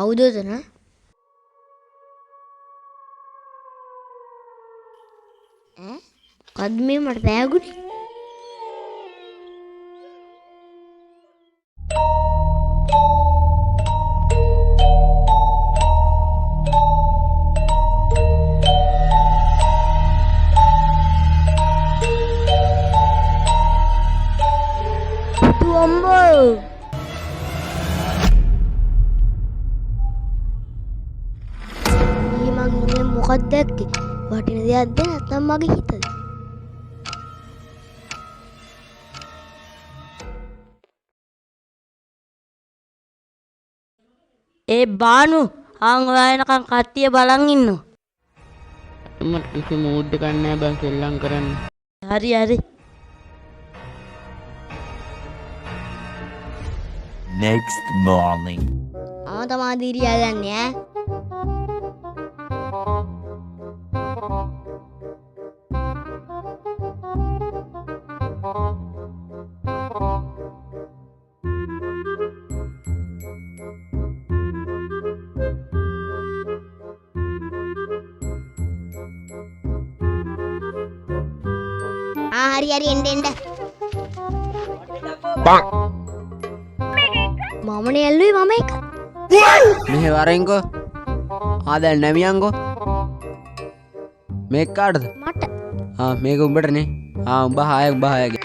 කවුද එතන? මොකද්ද මේ මට පෑගුනේ? අම්බෝ ඊ මං ඉන්නේ මොකක්ද දැක්කේ? වටින දෙයක්ද නැත්නම් මගේ හිතද? ඒ බානු ආන් ඔයා එනකන් කට්ටිය බලන් ඉන්නවා. මට කිසි මූඩ් එකක් නැහැ බං සෙල්ලම් කරන්න. හරි හරි. Next morning. තමා දීරියා ගන්නේ ඈ. හරි එන්න එන්න. Bang. මමනේ ඇල්ලුවේ මම එක. මෙහෙ වරෙන්කෝ. දැන් නැමියන්කෝ. මේක කාටද? මට. මේක උඹටනේ. උඹ හායගේ.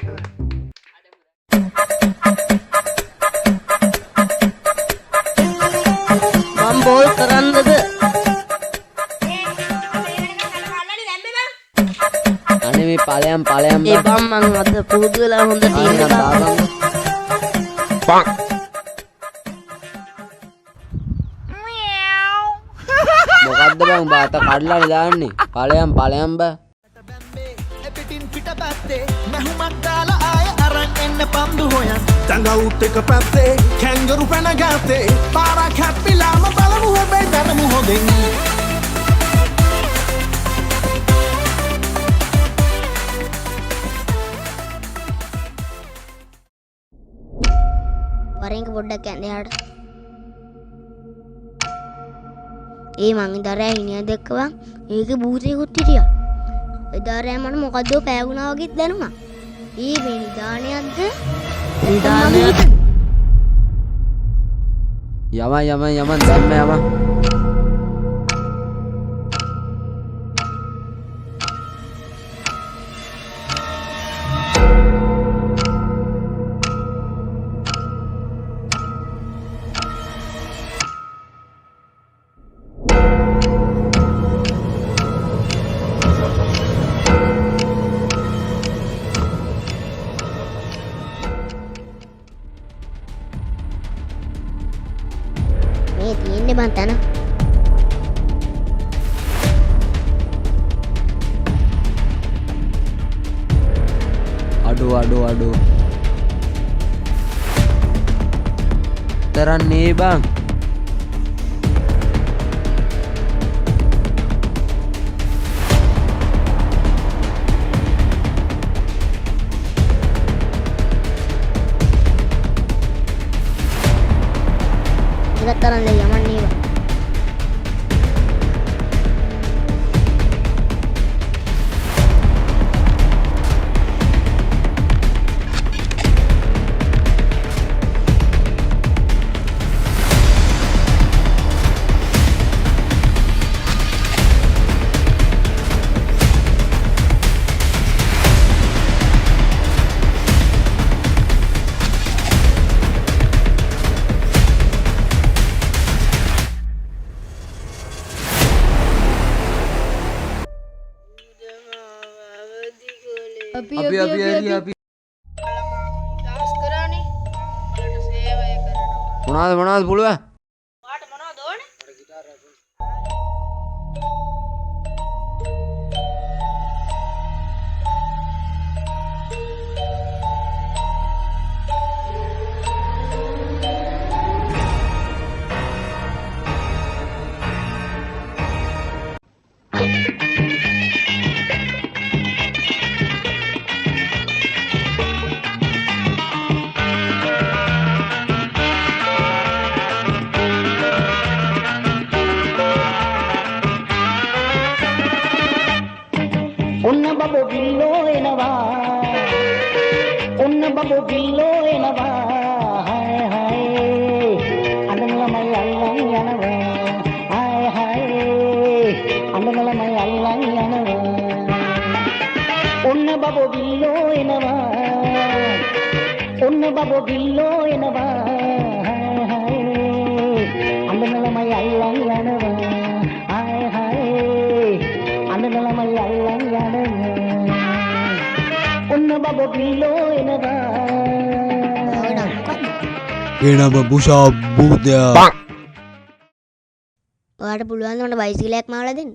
මම බෝල් කරන්නද? අනේ මේ ඵලයන් ඒ බම් මං අද පුරුදු වෙලා හොඳ ටීම් එකක්. Bang. මොකද්ද බං උඹ අත කඩලානේ දාන්නේ? ඵලයන් බං. පිටින් පිට පැත්තේ මහුමක් දාලා ආය අරන් එන්න පන්දු හොයන් තංගවුත් එක පැත්තේ කැංගරු පැන ගත්තේ පාරක් හැප්පිලාම බලමු හැබැයි දැනමු හොඳින් වරෙන්ක පොඩ්ඩක් යන්න එහාට. ඒ මං ඉදරෑ හිනියා දැක්කවා. ඒකේ භූතයෙකුත් හිටියා. එදා රෑ මට මොකද්දෝ පෑගුණා වගේත් දැනුණා. මේ නිදානයක්ද? නිදානයක්. යමන් දැම්ම යමන්. මේ තියෙන්නේ බං තන. අඩු. තරන්නේ බං. ඒකත් තරන්නේ යමන්නේ බං. අපි මොනවද පුළුවන්? බිල්ලෝ එනවා ඔන්න බබෝ බිල්ලෝ එනවා හාය හාය අඳන ළමයි අල්ලන් යනවා හාය හාය අඳන ළමයි අල්ලන් යනවා ඔන්න බබෝ බිල්ලෝ එනවා ඔන්න බබෝ බිල්ලෝ එනවා හාය හාය අඳන ළමයි අල්ලන් යනවා හාය හාය අඳන ළමයි අල්ලන් යනවා ඔන්න බබෝ බිල්ලෝ එනවා එනම බුෂා බූතයා ඔයාට පුළුවන් ද මට බයිසිකලයක් මාවලා දෙන්න?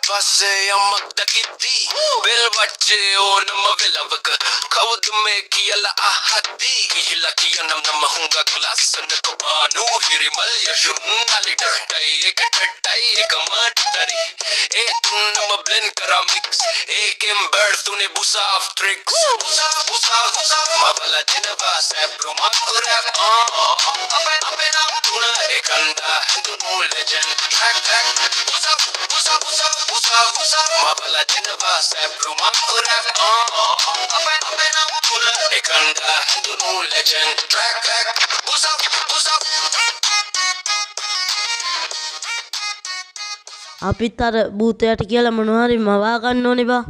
Passe amak dakiti bel wacce onam velavak kawd me kiyala ahadi kihila kiyanam nam hunga glass nak banu hirimal yashun aliter tai ek tai ek matari e tunam blend kara mix ekem bird tune busa of tricks busa busa busa mabala denaba sapro makura ape nam tuna ekanda dunu legend track track busa busa busa busa busa mabala denaba sapro makura ape nam tuna ekanda dunu legend track track busa busa අපිත් අර භූතයට කියලා මොනවා හරි මවා ගන්න ඕනේ බා.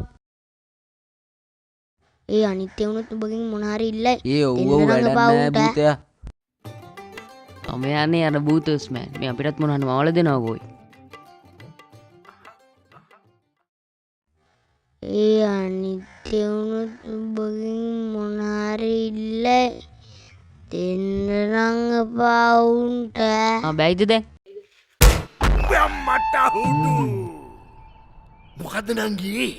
ඒ අනිත්‍ය වුණොත් ඔබගෙන් මොන හරි ඉල්ලයි. ඒ ඔව්ව වැඩක් නෑ බූතයා. මෙයානේ අර බූතස් මෑන්. මේ අපිටත් මොන හරි මවල දෙනවා ගෝයි. ඒ අනිත්‍ය වුණොත් ඔබගෙන් මොන හරි ඉල්ලයි. දෙන්න නම් එපා උන්ට. බැයිද දැන්? මට හුඩු මොකද නංගී